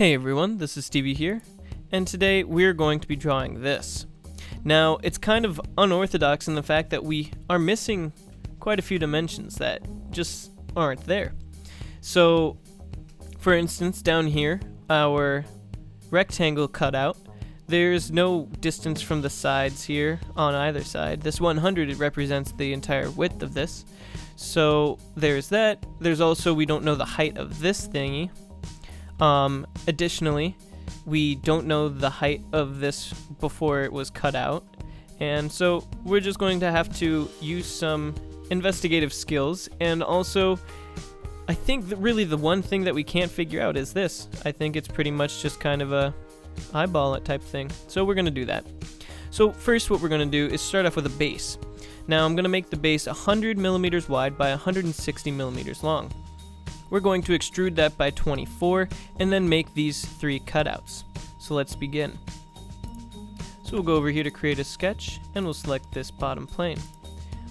Hey everyone, this is Stevie here, and today we're going to be drawing this. Now, it's kind of unorthodox in the fact that we are missing quite a few dimensions that just aren't there. So, for instance, down here, our rectangle cutout, there's no distance from the sides here on either side. This 100, it represents the entire width of this. So, there's that. There's also, we don't know the height of this thingy. Additionally, we don't know the height of this before it was cut out, and so we're just going to have to use some investigative skills. And also, I think that really the one thing that we can't figure out is this. I think it's pretty much just kind of a eyeball it type thing, so we're going to do that. So first what we're going to do is start off with a base. Now I'm going to make the base 100 millimeters wide by 160 millimeters long. We're going to extrude that by 24 and then make these 3 cutouts. So let's begin. So we'll go over here to create a sketch and we'll select this bottom plane.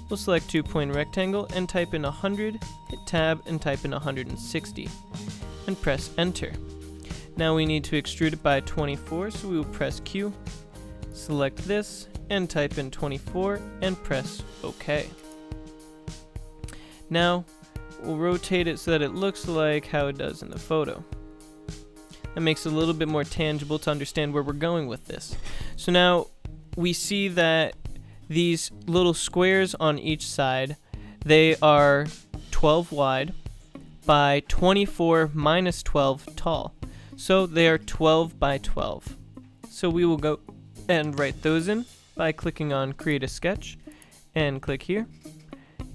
We'll select 2-point rectangle and type in 100, hit tab and type in 160 and press enter. Now we need to extrude it by 24, so we will press Q, select this and type in 24 and press OK. Now we'll rotate it so that it looks like how it does in the photo. That makes it a little bit more tangible to understand where we're going with this. So now we see that these little squares on each side, they are 12 wide by 24 minus 12 tall. So they are 12 by 12. So we will go and write those in by clicking on Create a Sketch and click here.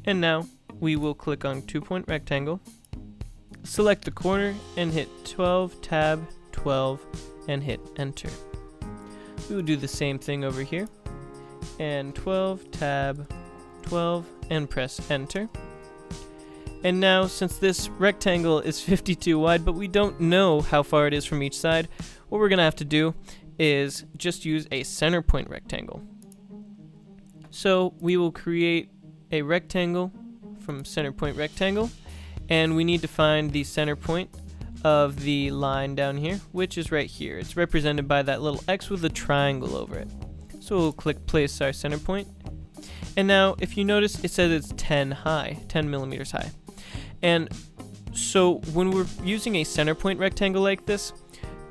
And now we will click on 2-point rectangle, select the corner and hit 12, tab, 12 and hit enter. We will do the same thing over here and 12, tab, 12 and press enter. And now since this rectangle is 52 wide but we don't know how far it is from each side, what we're going to have to do is just use a center point rectangle. So we will create a rectangle from center point rectangle, and we need to find the center point of the line down here, which is right here. It's represented by that little X with a triangle over it. So we'll click place our center point, and now if you notice it says it's 10 millimeters high. And so when we're using a center point rectangle like this,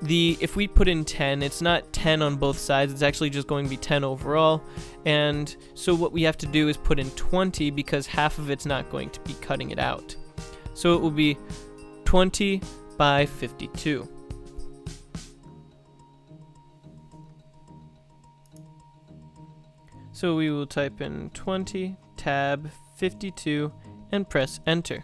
if we put in 10, it's not 10 on both sides, it's actually just going to be 10 overall. And so what we have to do is put in 20 because half of it's not going to be cutting it out. So it will be 20 by 52. So we will type in 20, tab, 52, and press enter.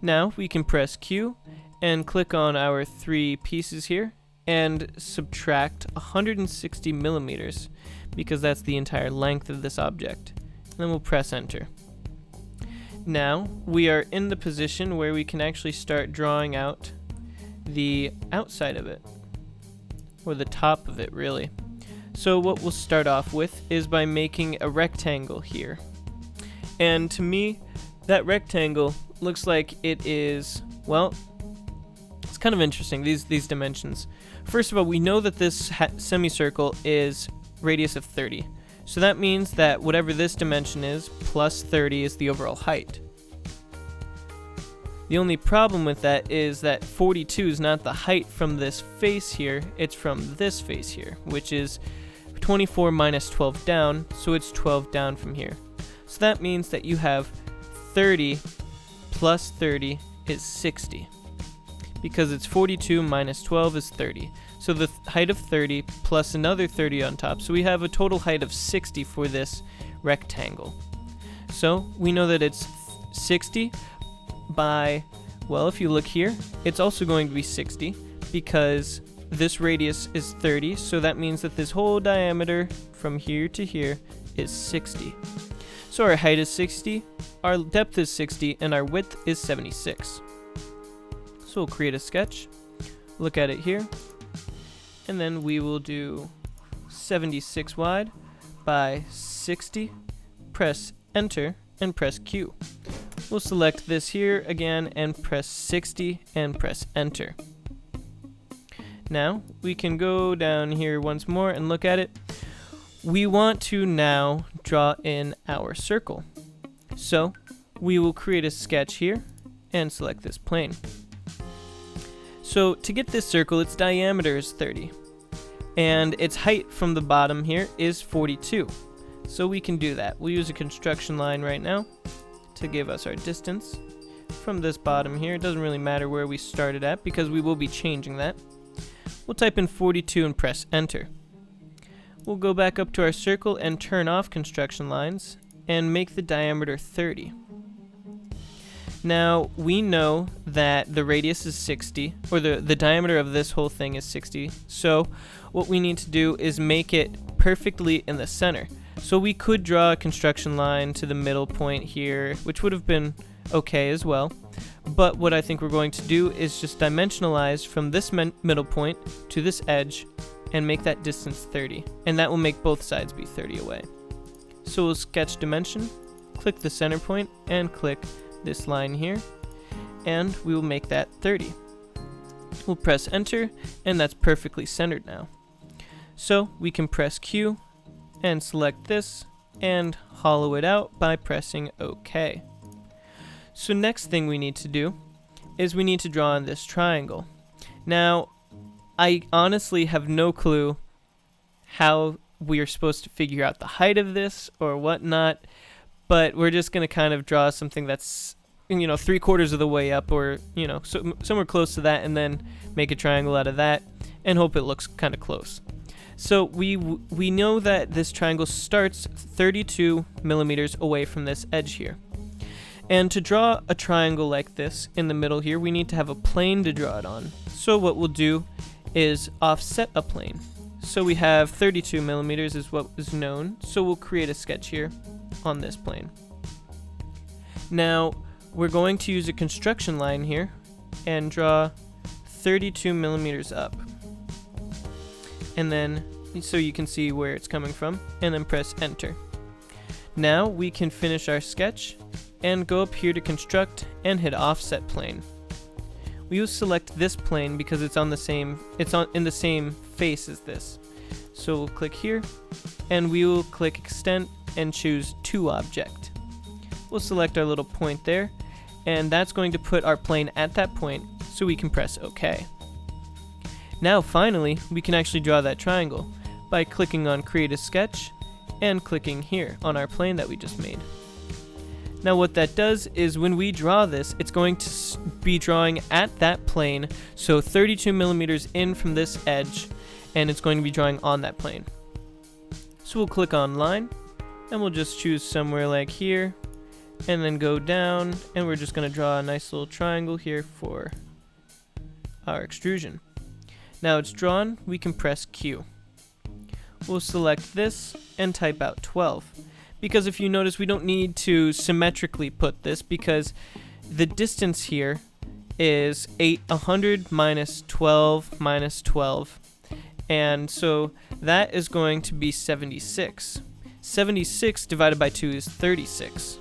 Now we can press Q and click on our 3 pieces here and subtract 160 millimeters because that's the entire length of this object. And then we'll press enter. Now we are in the position where we can actually start drawing out the outside of it, or the top of it really. So what we'll start off with is by making a rectangle here. And to me, that rectangle looks like it is, well, it's kind of interesting, these dimensions. First of all, we know that this semicircle is radius of 30. So that means that whatever this dimension is, plus 30 is the overall height. The only problem with that is that 42 is not the height from this face here, it's from this face here, which is 24 minus 12 down, so it's 12 down from here. So that means that you have 30 plus 30 is 60. Because it's 42 minus 12 is 30. So the height of 30 plus another 30 on top. So we have a total height of 60 for this rectangle. So we know that it's 60 by, well, if you look here, it's also going to be 60 because this radius is 30. So that means that this whole diameter from here to here is 60. So our height is 60, our depth is 60, and our width is 76. So we'll create a sketch, look at it here, and then we will do 76 wide by 60, press enter, and press Q. We'll select this here again and press 60 and press enter. Now we can go down here once more and look at it. We want to now draw in our circle. So we will create a sketch here and select this plane. So to get this circle, its diameter is 30 and its height from the bottom here is 42. So we can do that. We'll use a construction line right now to give us our distance from this bottom here. It doesn't really matter where we started at because we will be changing that. We'll type in 42 and press enter. We'll go back up to our circle and turn off construction lines and make the diameter 30. Now we know that the radius is 60, or the diameter of this whole thing is 60. So what we need to do is make it perfectly in the center. So we could draw a construction line to the middle point here, which would have been okay as well. But what I think we're going to do is just dimensionalize from this middle point to this edge and make that distance 30. And that will make both sides be 30 away. So we'll sketch dimension, click the center point, and click this line here. And we will make that 30. We'll press enter, and that's perfectly centered now. So we can press Q and select this and hollow it out by pressing OK. So next thing we need to do is we need to draw in this triangle. Now, I honestly have no clue how we are supposed to figure out the height of this or whatnot, but we're just going to kind of draw something that's, 3/4 of the way up, or, somewhere close to that, and then make a triangle out of that and hope it looks kind of close. So we know that this triangle starts 32 millimeters away from this edge here. And to draw a triangle like this in the middle here, we need to have a plane to draw it on. So what we'll do is offset a plane. So we have 32 millimeters is what is known. So we'll create a sketch here on this plane. Now we're going to use a construction line here and draw 32 millimeters up. And then, so you can see where it's coming from, and then press enter. Now we can finish our sketch and go up here to construct and hit offset plane. We will select this plane because it's in the same face as this. So we'll click here and we will click extend and choose to object. We'll select our little point there, and that's going to put our plane at that point, so we can press OK. Now finally we can actually draw that triangle by clicking on create a sketch and clicking here on our plane that we just made. Now what that does is when we draw this, it's going to be drawing at that plane, so 32 millimeters in from this edge, and it's going to be drawing on that plane. So we'll click on line, and we'll just choose somewhere like here, and then go down, and we're just going to draw a nice little triangle here for our extrusion. Now it's drawn, we can press Q. We'll select this and type out 12. Because if you notice, we don't need to symmetrically put this because the distance here is 100 minus 12 minus 12. And so that is going to be 76. 76 divided by 2 is 36.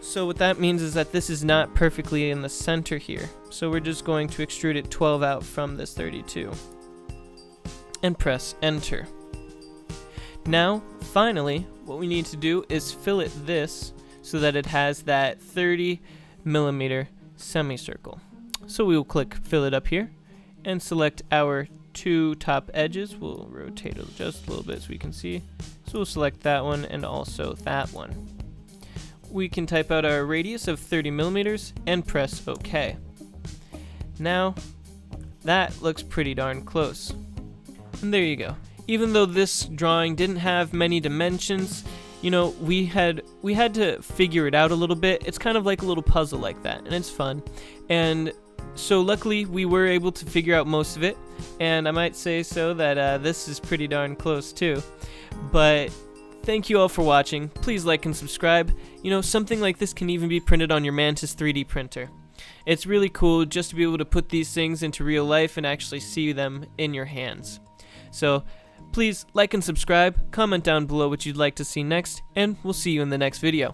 So what that means is that this is not perfectly in the center here. So we're just going to extrude it 12 out from this 32. And press enter. Now, finally, what we need to do is fillet this so that it has that 30 millimeter semicircle. So we will click fillet up here and select our two top edges. We'll rotate it just a little bit so we can see. So we'll select that one and also that one. We can type out our radius of 30 millimeters and press OK. Now, that looks pretty darn close. And there you go. Even though this drawing didn't have many dimensions, we had to figure it out a little bit. It's kind of like a little puzzle like that, and it's fun. And so luckily we were able to figure out most of it, and I might say so that this is pretty darn close too. But thank you all for watching. Please like and subscribe. Something like this can even be printed on your Mantis 3D printer. It's really cool just to be able to put these things into real life and actually see them in your hands. So please like and subscribe, comment down below what you'd like to see next, and we'll see you in the next video.